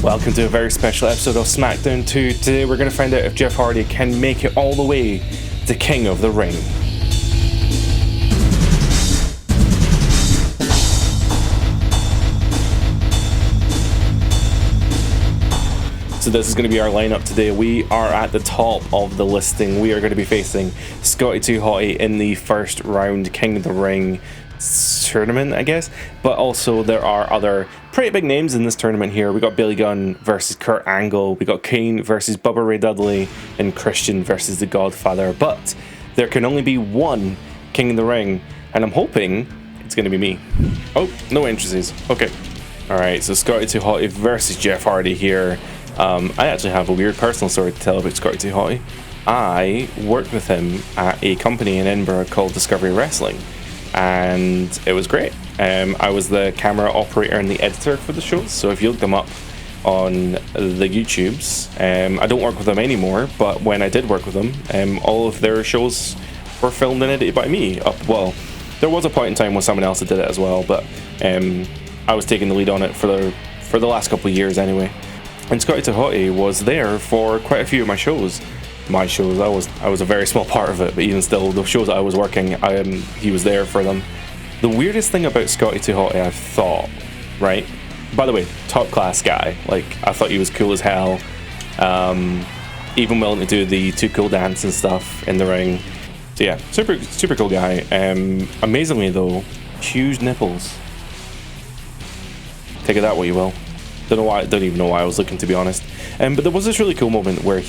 Welcome to a very special episode of SmackDown 2. Today we're going to find out if Jeff Hardy can make it all the way to King of the Ring. So this is going to be our lineup today. We are at the top of the listing. We are going to be facing Scotty Tuhoy in the first round King of the Ring tournament, I guess. But also there are other pretty big names in this tournament here. We got Billy Gunn versus Kurt Angle. We got Kane versus Bubba Ray Dudley and Christian versus The Godfather. But there can only be one King of the Ring, and I'm hoping it's going to be me. Oh, no entrances. Okay. Alright, so Scotty Tuhoy versus Jeff Hardy here. I actually have a weird personal story to tell about Scotty Tuhoy. I worked with him at a company in Edinburgh called Discovery Wrestling, and it was great. I was the camera operator and the editor for the shows, so if you look them up on the YouTubes, I don't work with them anymore, but when I did work with them, all of their shows were filmed and edited by me. Well, there was a point in time when someone else did it as well, but I was taking the lead on it for the last couple of years anyway. And Scotty Tuhoy was there for quite a few of my shows. I was a very small part of it, but even still, the shows that I was working, he was there for them. The weirdest thing about Scotty Tuhoy, I thought, right? By the way, top class guy. Like, I thought he was cool as hell. Even willing to do the Too Cool dance and stuff in the ring. So yeah, super cool guy. Amazingly though, huge nipples. Take it that way you will. Don't even know why I was looking, to be honest. But there was this really cool moment where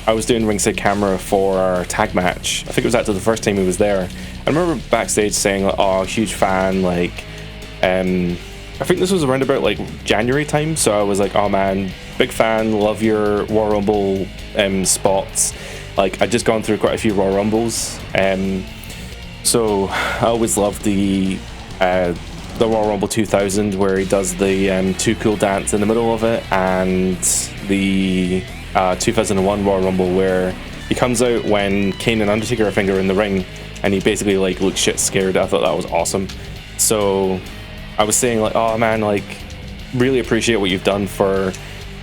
I was doing ringside camera for our tag match. I think it was actually the first time he was there. I remember backstage saying, like, "Oh, huge fan!" Like, I think this was around about like January time. So I was like, "Oh man, big fan. Love your Royal Rumble spots." Like, I'd just gone through quite a few Royal Rumbles, so I always loved the Royal Rumble 2000, where he does the Too Cool dance in the middle of it, and the 2001 Royal Rumble where he comes out when Kane and Undertaker are in the ring, and he basically like looks shit scared. I thought that was awesome. So I was saying, like, oh man, like, really appreciate what you've done for,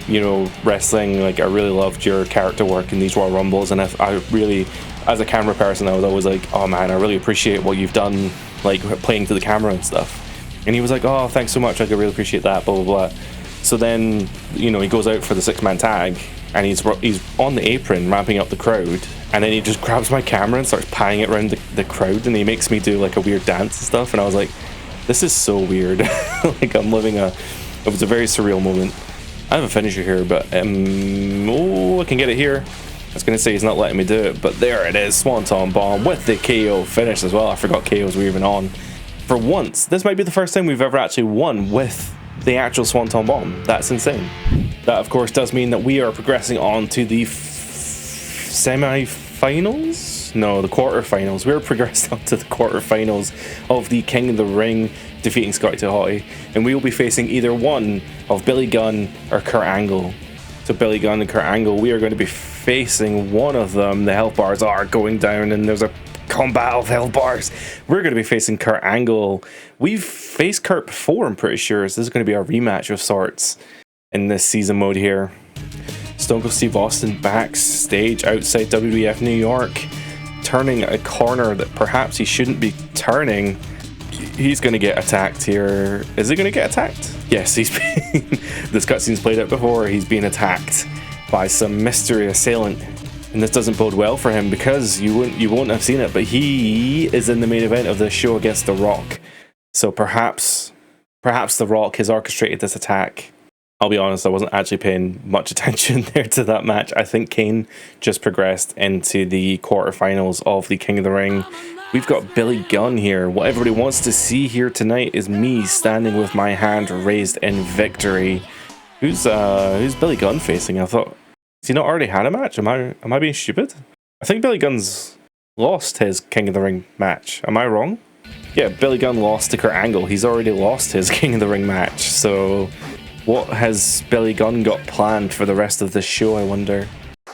you know, wrestling. Like, I really loved your character work in these Royal Rumbles, and I really, as a camera person, I was always like, oh man, I really appreciate what you've done, like playing to the camera and stuff. And he was like, oh, thanks so much, I really appreciate that, blah, blah, blah. So then, you know, he goes out for the 6-man tag, and he's on the apron ramping up the crowd, and then he just grabs my camera and starts panning it around the crowd, and he makes me do like a weird dance and stuff, and I was like, this is so weird. Like, it was a very surreal moment. I have a finisher here, but, oh, I can get it here. I was going to say he's not letting me do it, but there it is, Swanton Bomb with the KO finish as well. I forgot KOs were even on. For once, this might be the first time we've ever actually won with the actual Swanton Bomb. That's insane. That, of course, does mean that we are progressing on to the semi-finals? No, the quarterfinals. We're progressing on to the quarterfinals of the King of the Ring, defeating Scotty Tuhoy, and we will be facing either one of Billy Gunn or Kurt Angle. So Billy Gunn and Kurt Angle, we are going to be facing one of them. The health bars are going down, and there's a combat of health bars. We're going to be facing Kurt Angle. We've faced Kurt before, I'm pretty sure, so this is going to be a rematch of sorts in this season mode here. Stone Cold Steve Austin backstage outside WWF New York, turning a corner that perhaps he shouldn't be turning. He's going to get attacked here. Is he going to get attacked? Yes, he's been... This cutscene's played out before. He's being attacked by some mystery assailant. And this doesn't bode well for him, because you won't have seen it, but he is in the main event of this show against The Rock. So perhaps The Rock has orchestrated this attack. I'll be honest, I wasn't actually paying much attention there to that match. I think Kane just progressed into the quarterfinals of the King of the Ring. We've got Billy Gunn here. What everybody wants to see here tonight is me standing with my hand raised in victory. Who's Billy Gunn facing? I thought, has he not already had a match? Am I being stupid? I think Billy Gunn's lost his King of the Ring match. Am I wrong? Yeah, Billy Gunn lost to Kurt Angle. He's already lost his King of the Ring match. So what has Billy Gunn got planned for the rest of this show, I wonder?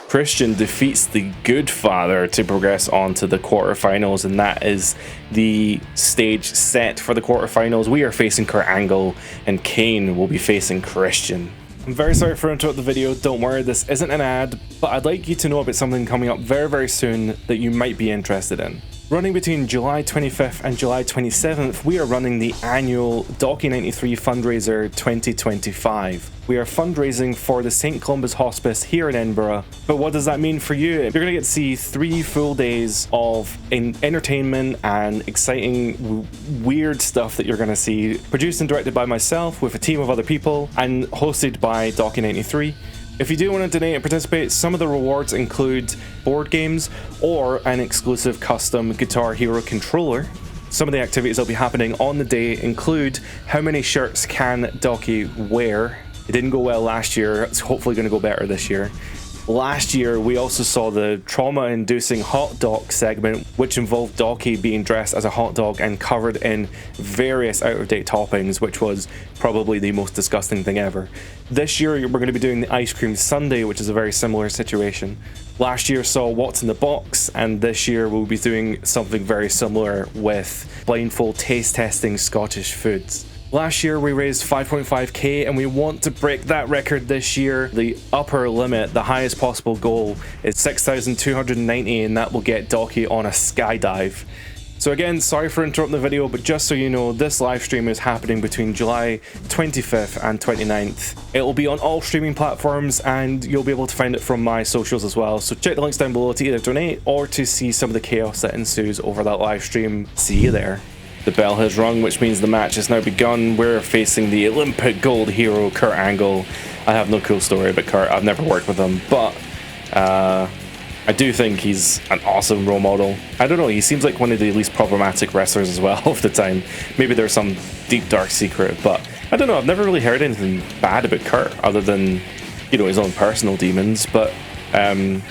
Christian defeats the Good Father to progress on to the quarterfinals, and that is the stage set for the quarterfinals. We are facing Kurt Angle, and Kane will be facing Christian. I'm very sorry for interrupting the video. Don't worry, this isn't an ad, but I'd like you to know about something coming up very, very soon that you might be interested in. Running between July 25th and July 27th, we are running the annual Docky 93 Fundraiser 2025. We are fundraising for the St. Columba's Hospice here in Edinburgh. But what does that mean for you? You're going to get to see 3 full days of entertainment and exciting, weird stuff that you're going to see. Produced and directed by myself with a team of other people and hosted by Docky 93. If you do want to donate and participate, some of the rewards include board games or an exclusive custom Guitar Hero controller. Some of the activities that will be happening on the day include how many shirts can Docky wear. It didn't go well last year, it's hopefully going to go better this year. Last year, we also saw the trauma-inducing hot dog segment, which involved Docky being dressed as a hot dog and covered in various out-of-date toppings, which was probably the most disgusting thing ever. This year, we're going to be doing the ice cream sundae, which is a very similar situation. Last year saw What's in the Box, and this year we'll be doing something very similar with blindfold taste testing Scottish foods. Last year we raised 5.5k and we want to break that record this year. The upper limit, the highest possible goal, is 6,290, and that will get Docky on a skydive. So again, sorry for interrupting the video, but just so you know, this live stream is happening between July 25th and 29th. It will be on all streaming platforms and you'll be able to find it from my socials as well. So check the links down below to either donate or to see some of the chaos that ensues over that live stream. See you there. The bell has rung, which means the match has now begun. We're facing the Olympic gold hero, Kurt Angle. I have no cool story about Kurt. I've never worked with him, but I do think he's an awesome role model. I don't know, he seems like one of the least problematic wrestlers as well of the time. Maybe there's some deep dark secret, but I don't know. I've never really heard anything bad about Kurt other than, you know, his own personal demons. But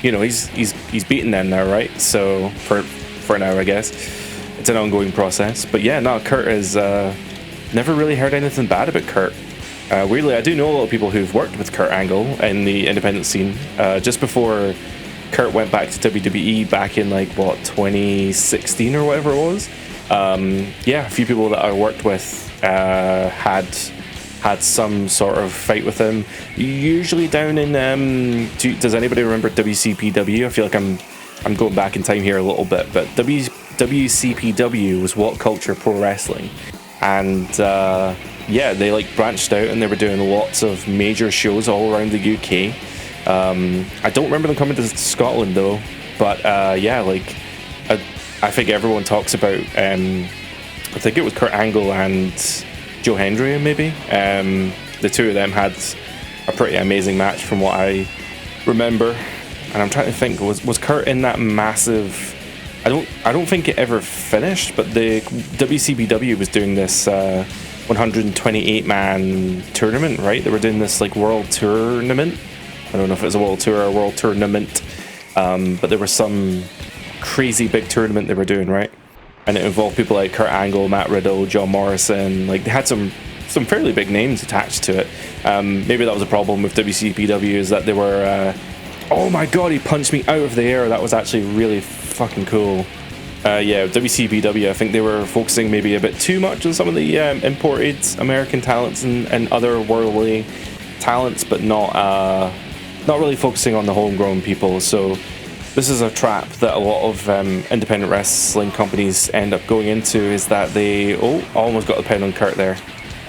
you know, he's beaten them now, right? So for now, I guess. It's an ongoing process, but yeah, no, Kurt is never really heard anything bad about Kurt. Weirdly, I do know a lot of people who've worked with Kurt Angle in the independent scene. Just before Kurt went back to WWE back in like what 2016 or whatever it was. Yeah, a few people that I worked with had some sort of fight with him. Usually down in does anybody remember WCPW? I feel like I'm going back in time here a little bit, but WCPW was What Culture Pro Wrestling, and yeah, they like branched out and they were doing lots of major shows all around the UK. I don't remember them coming to Scotland though, but yeah, like I think everyone talks about I think it was Kurt Angle and Joe Hendry maybe. The two of them had a pretty amazing match from what I remember, and I'm trying to think, was Kurt in that massive, I don't think it ever finished, but the WCBW was doing this 128 man tournament, right? They were doing this like world tournament. I don't know if it was a world tour or a world tournament, but there was some crazy big tournament they were doing, right? And it involved people like Kurt Angle, Matt Riddle, John Morrison. Like they had some fairly big names attached to it. Maybe that was a problem with WCPW, is that they were oh my god, he punched me out of the air. That was actually really fucking cool. Yeah, WCPW, I think they were focusing maybe a bit too much on some of the imported American talents and other worldly talents, but not really focusing on the homegrown people. So this is a trap that a lot of independent wrestling companies end up going into, is that they almost got the pen on Kurt there.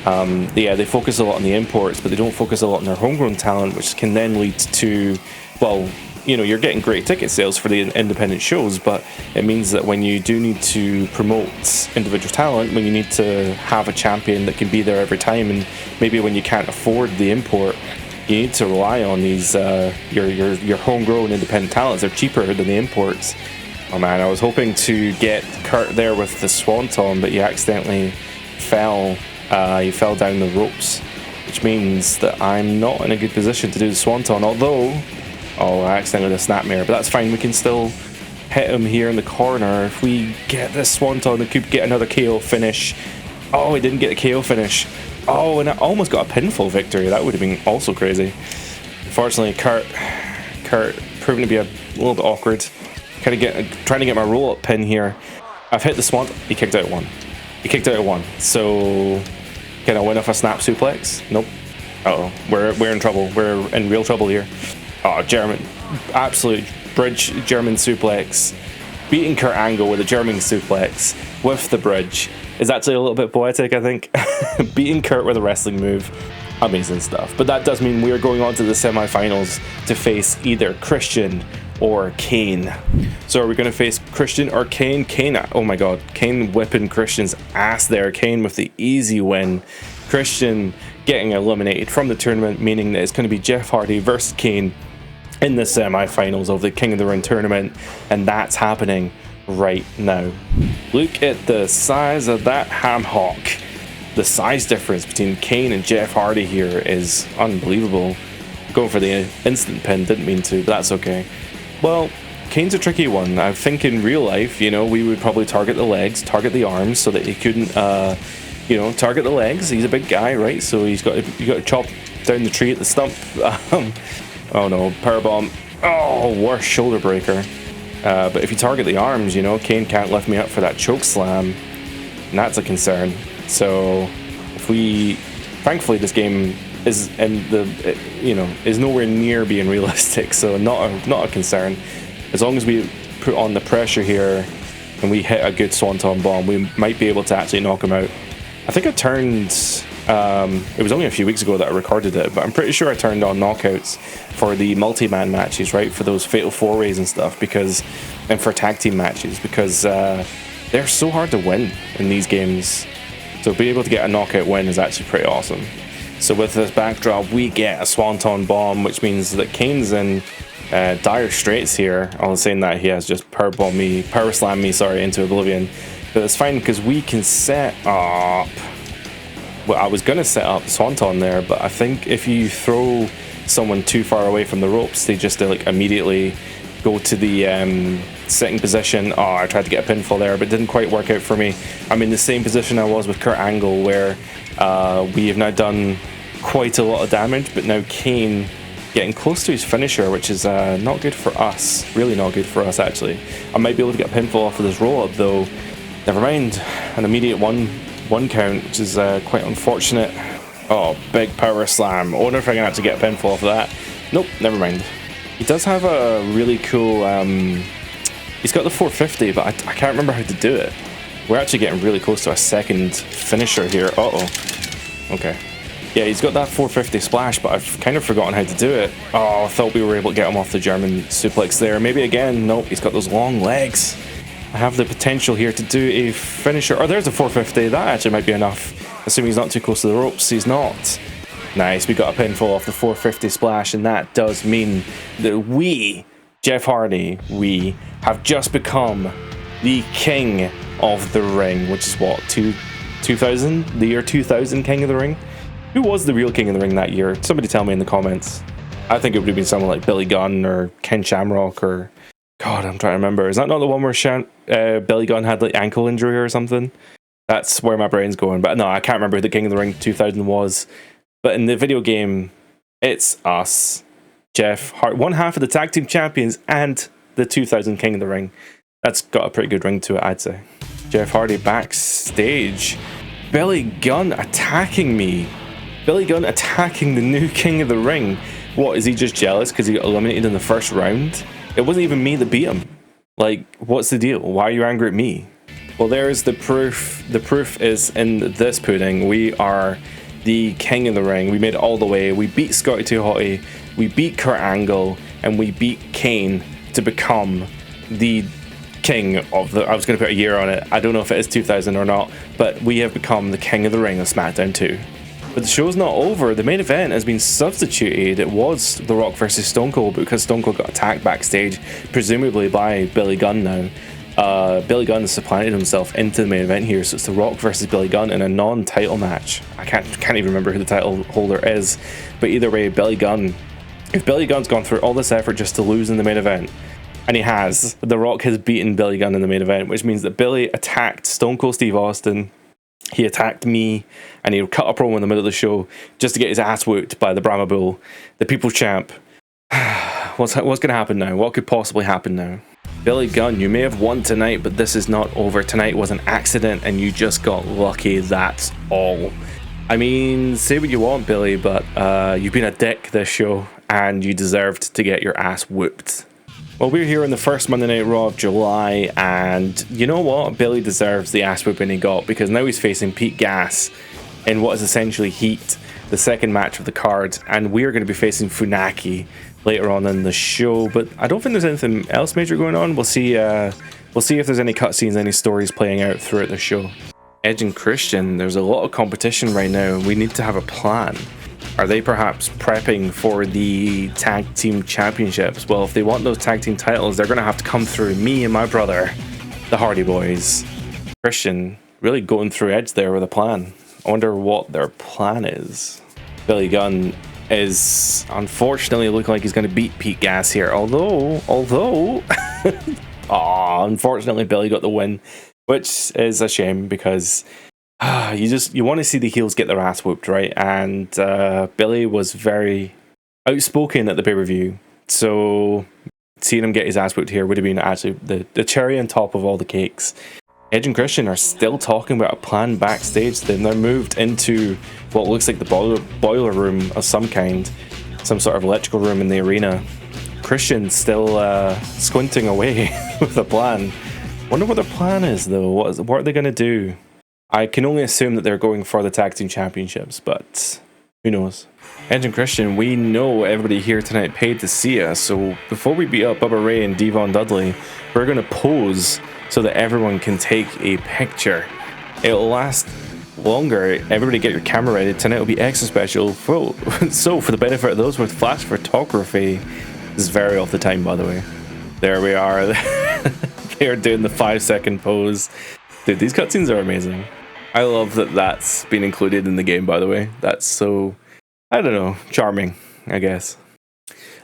Yeah, they focus a lot on the imports, but they don't focus a lot on their homegrown talent, which can then lead to, well, you know, you're getting great ticket sales for the independent shows, but it means that when you do need to promote individual talent, when you need to have a champion that can be there every time, and maybe when you can't afford the import, you need to rely on these your homegrown independent talents. They're cheaper than the imports. Oh man, I was hoping to get Kurt there with the Swanton, but he accidentally fell. He fell down the ropes, which means that I'm not in a good position to do the Swanton, although, oh, I accidentally did a snapmare, but that's fine. We can still hit him here in the corner. If we get this Swanton, we could get another KO finish. Oh, he didn't get a KO finish. Oh, and I almost got a pinfall victory. That would have been also crazy. Unfortunately, Kurt proving to be a little bit awkward. Trying to get my roll-up pin here. I've hit the swan. He kicked out one. He kicked out one. So can I win off a snap suplex? Nope. Uh-oh. We're in trouble. We're in real trouble here. Oh, German. Absolute bridge German suplex. Beating Kurt Angle with a German suplex with the bridge is actually a little bit poetic, I think. Beating Kurt with a wrestling move. Amazing stuff. But that does mean we're going on to the semi-finals to face either Christian or Kane. So are we going to face Christian or Kane? Kane, oh my god, Kane whipping Christian's ass there. Kane with the easy win. Christian getting eliminated from the tournament, meaning that it's going to be Jeff Hardy versus Kane in the semi-finals of the King of the Ring tournament, and that's happening right now. Look at the size of that ham hock. The size difference between Kane and Jeff Hardy here is unbelievable. Going for the instant pin, didn't mean to, but that's okay. Well, Kane's a tricky one. I think in real life, you know, we would probably target the legs, target the arms, so that he couldn't, you know, target the legs. He's a big guy, right? So you got to chop down the tree at the stump. Oh no, powerbomb. Oh, worst shoulder breaker. But if you target the arms, you know, Kane can't lift me up for that choke slam, and that's a concern. So if we, thankfully, this game is is nowhere near being realistic, so not a concern. As long as we put on the pressure here and we hit a good swanton bomb, we might be able to actually knock him out. I think I turned, it was only a few weeks ago that I recorded it, but I'm pretty sure I turned on knockouts for the multi-man matches, right, for those fatal four-ways and stuff, and for tag team matches, because they're so hard to win in these games. So being able to get a knockout win is actually pretty awesome. So with this backdrop, we get a swanton bomb, which means that Kane's in dire straits here. I was saying that he has just power slammed me, into oblivion. But it's fine because we can set up. Well, I was gonna set up swanton there, but I think if you throw someone too far away from the ropes, they just like immediately go to the sitting position. Oh, I tried to get a pinfall there, but it didn't quite work out for me. I'm in the same position I was with Kurt Angle, where we have now done quite a lot of damage, but now Kane getting close to his finisher, which is not good for us. Really not good for us, actually. I might be able to get a pinfall off of this roll-up, though. Never mind. An immediate one count, which is quite unfortunate. Oh, big power slam. I wonder if I can actually get a pinfall off of that. Nope, never mind. He does have a really cool... he's got the 450, but I can't remember how to do it. We're actually getting really close to a second finisher here. Uh-oh. Okay. Yeah, he's got that 450 splash, but I've kind of forgotten how to do it. Oh, I thought we were able to get him off the German suplex there. Maybe again. Nope, he's got those long legs. I have the potential here to do a finisher. Oh, there's a 450. That actually might be enough. Assuming he's not too close to the ropes. He's not. Nice, we got a pinfall off the 450 splash, and that does mean that we, Jeff Hardy, we have just become the King of the Ring, which is what, 2000? The year 2000 King of the Ring? Who was the real King of the Ring that year? Somebody tell me in the comments. I think it would have been someone like Billy Gunn or Ken Shamrock or... God, I'm trying to remember. Is that not the one where Billy Gunn had like ankle injury or something? That's where my brain's going. But no, I can't remember who the King of the Ring 2000 was. But in the video game, it's us, Jeff Hart, one half of the tag team champions and the 2000 King of the Ring. That's got a pretty good ring to it, I'd say. Jeff Hardy backstage. Billy Gunn attacking me. Billy Gunn attacking the new King of the Ring. What, is he just jealous because he got eliminated in the first round? It wasn't even me that beat him. Like, what's the deal? Why are you angry at me? Well, there's the proof. The proof is in this pudding. We are the King of the Ring. We made it all the way. We beat Scotty Tuhoy. We beat Kurt Angle. And we beat Kane to become the King of the... I was going to put a year on it. I don't know if it is 2000 or not. But we have become the King of the Ring of SmackDown 2. But the show's not over. The main event has been substituted. It was The Rock versus Stone Cold, because Stone Cold got attacked backstage, presumably by Billy Gunn now. Billy Gunn has supplanted himself into the main event here, so it's The Rock versus Billy Gunn in a non-title match. I can't even remember who the title holder is, but either way, Billy Gunn. If Billy Gunn's gone through all this effort just to lose in the main event, and he has, The Rock has beaten Billy Gunn in the main event, which means that Billy attacked Stone Cold Steve Austin. He attacked me, and he cut a promo in the middle of the show just to get his ass whooped by the Brahma Bull, the People's Champ. what's going to happen now? What could possibly happen now? Billy Gunn, you may have won tonight, but this is not over. Tonight was an accident and you just got lucky, that's all. I mean, say what you want, Billy, but you've been a dick this show and you deserved to get your ass whooped. Well, we're here in the first Monday Night Raw of July, and you know what? Billy deserves the ass whooping he got, because now he's facing Pete Gas in what is essentially Heat, the second match of the card, and we're going to be facing Funaki later on in the show. But I don't think there's anything else major going on. We'll see if there's any cutscenes, any stories playing out throughout the show. Edge and Christian, there's a lot of competition right now, and we need to have a plan. Are they perhaps prepping for the tag team championships? Well, if they want those tag team titles, they're going to have to come through me and my brother, the Hardy Boys. Christian really going through Edge there with a plan. I wonder what their plan is. Billy Gunn is unfortunately looking like he's going to beat Pete Gas here. Although, unfortunately Billy got the win, which is a shame because you want to see the heels get their ass whooped, right? And Billy was very outspoken at the pay-per-view, so seeing him get his ass whooped here would have been actually the cherry on top of all the cakes. Edge and Christian are still talking about a plan backstage. Then they're moved into what looks like the boiler room of some kind, some sort of electrical room in the arena. Christian's still squinting away with a plan. Wonder what their plan is, though. What are they going to do? I can only assume that they're going for the tag team championships, but who knows? Edge and Christian, we know everybody here tonight paid to see us, so before we beat up Bubba Ray and Devon Dudley, we're going to pose so that everyone can take a picture. It'll last longer. Everybody get your camera ready. Tonight will be extra special. So for the benefit of those with flash photography, this is very off the time, by the way. There we are. They're doing the 5-second pose. Dude, these cutscenes are amazing. I love that that's been included in the game, by the way. That's so, I don't know, charming, I guess.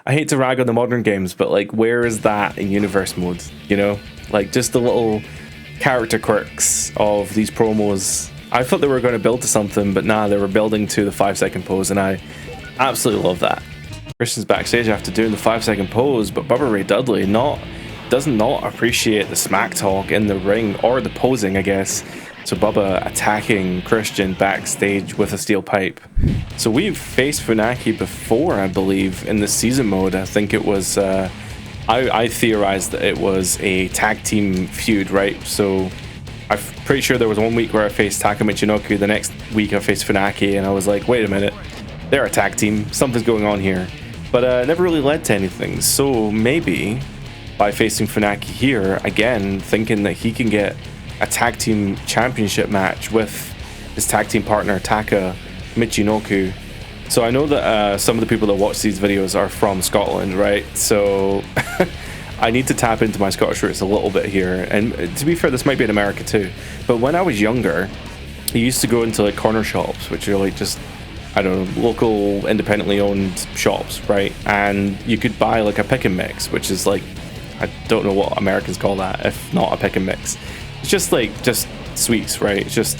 I hate to rag on the modern games, but like, where is that in universe mode? You know, like just the little character quirks of these promos. I thought they were going to build to something, but nah, they were building to the 5-second pose, and I absolutely love that. Christian's backstage after doing the 5-second pose, but Bubba Ray Dudley does not appreciate the smack talk in the ring, or the posing, I guess. So Bubba attacking Christian backstage with a steel pipe. So we've faced Funaki before, I believe, in the season mode. I think it was, I theorized that it was a tag team feud, right? So I'm pretty sure there was one week where I faced Takamino, the next week I faced Funaki, and I was like, wait a minute, they're a tag team, something's going on here. But it never really led to anything, so maybe by facing Funaki here, again, thinking that he can get a tag team championship match with his tag team partner Taka Michinoku. So I know that some of the people that watch these videos are from Scotland, right? So I need to tap into my Scottish roots a little bit here. And to be fair, this might be in America too. But when I was younger, I used to go into like corner shops, which are like just, I don't know, local independently owned shops, right? And you could buy like a pick and mix, which is like, I don't know what Americans call that, if not a pick and mix. It's just sweets, right? It's just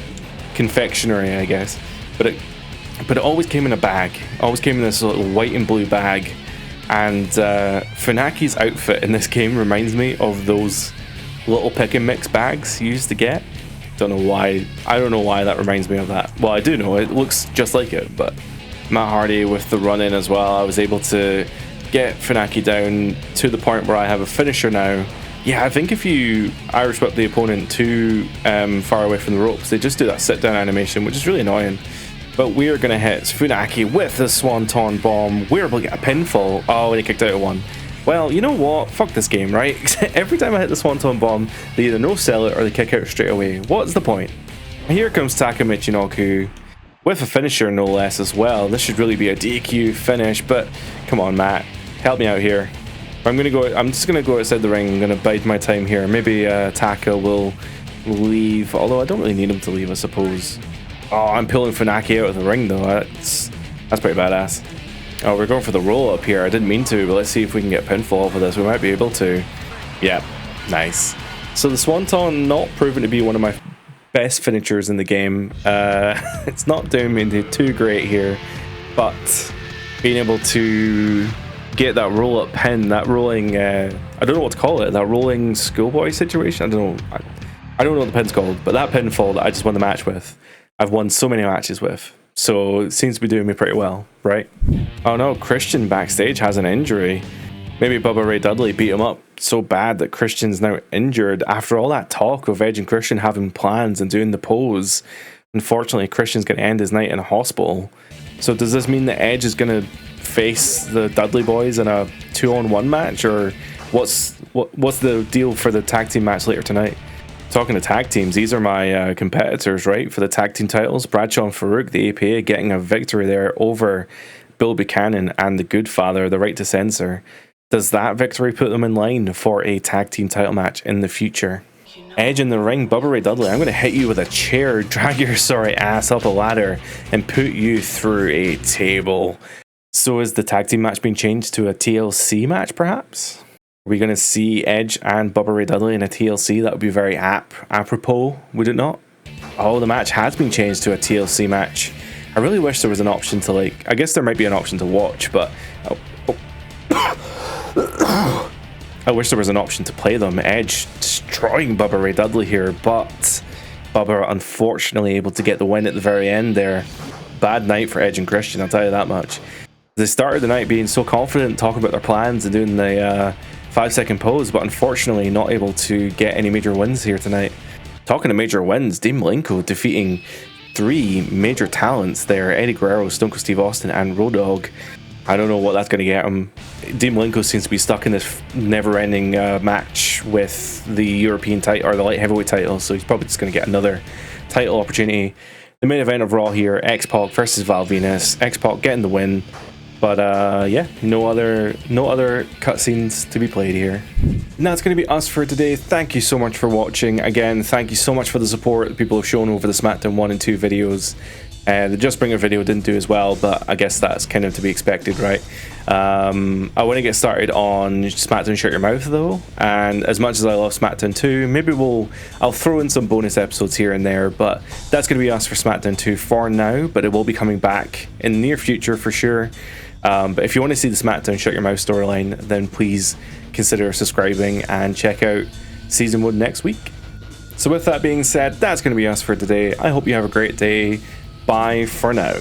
confectionery, I guess. But it always came in a bag. Always came in this little white and blue bag. And Funaki's outfit in this game reminds me of those little pick and mix bags you used to get. Don't know why. I don't know why that reminds me of that. Well, I do know. It looks just like it. But Matt Hardy with the run-in as well. I was able to get Funaki down to the point where I have a finisher now. Yeah, I think if you Irish whip the opponent too far away from the ropes, they just do that sit-down animation, which is really annoying. But we're going to hit Funaki with the Swanton Bomb. We're able to get a pinfall. Oh, and he kicked out at one. Well, you know what? Fuck this game, right? Every time I hit the Swanton Bomb, they either no-sell it or they kick out straight away. What's the point? Here comes Taka Michinoku with a finisher, no less, as well. This should really be a DQ finish, but come on, Matt. Help me out here. I'm just gonna go outside the ring. I'm gonna bide my time here. Maybe Taka will leave, although I don't really need him to leave, I suppose. Oh, I'm pulling Funaki out of the ring though. That's pretty badass. Oh, we're going for the roll up here. I didn't mean to, but let's see if we can get pinfall off of this. We might be able to. Yeah, nice. So the Swanton not proven to be one of my best finishers in the game. It's not doing me too great here, but being able to get that roll-up pin, that rolling, I don't know what to call it, that rolling schoolboy situation. I don't know. I don't know what the pin's called, but that pinfall that I just won the match with, I've won so many matches with. So it seems to be doing me pretty well, right? Oh no, Christian backstage has an injury. Maybe Bubba Ray Dudley beat him up so bad that Christian's now injured after all that talk of Edge and Christian having plans and doing the pose. Unfortunately, Christian's going to end his night in a hospital. So does this mean that Edge is going to face the Dudley Boys in a 2-on-1 match, or what's the deal for the tag team match later tonight? Talking to tag teams, these are my competitors, right, for the tag team titles. Bradshaw and Farouk, the APA, getting a victory there over Bill Buchanan and the Goodfather, the Right to Censor. Does that victory put them in line for a tag team title match in the future? Edge in the ring, Bubba Ray Dudley, I'm going to hit you with a chair, drag your sorry ass up a ladder, and put you through a table. So is the tag team match being changed to a TLC match, perhaps? Are we going to see Edge and Bubba Ray Dudley in a TLC? That would be very apropos, would it not? Oh, the match has been changed to a TLC match. I really wish there was an option to, like, I guess there might be an option to watch, but I wish there was an option to play them. Edge destroying Bubba Ray Dudley here, but Bubba unfortunately able to get the win at the very end there. Bad night for Edge and Christian, I'll tell you that much. They started the night being so confident, talking about their plans and doing the 5-second pose, but unfortunately not able to get any major wins here tonight. Talking to major wins, Dean Malenko defeating 3 major talents there, Eddie Guerrero, Stone Cold Steve Austin and Road Dogg. I don't know what that's going to get him. Dean Malenko seems to be stuck in this never-ending match with the European title, or the light heavyweight title, so he's probably just going to get another title opportunity. The main event of Raw here, X-Pac versus Val Venus. X-Pac getting the win, but yeah, no other cutscenes to be played here. And that's going to be us for today. Thank you so much for watching. Again, thank you so much for the support that people have shown over the SmackDown 1 and 2 videos. The Just Bringer video didn't do as well, but I guess that's kind of to be expected, right? I want to get started on SmackDown Shut Your Mouth though, and as much as I love SmackDown 2, maybe I'll throw in some bonus episodes here and there, but that's going to be us for SmackDown 2 for now, but it will be coming back in the near future for sure. But if you want to see the SmackDown Shut Your Mouth storyline, then please consider subscribing and check out Season 1 next week. So with that being said, that's going to be us for today. I hope you have a great day. Bye for now.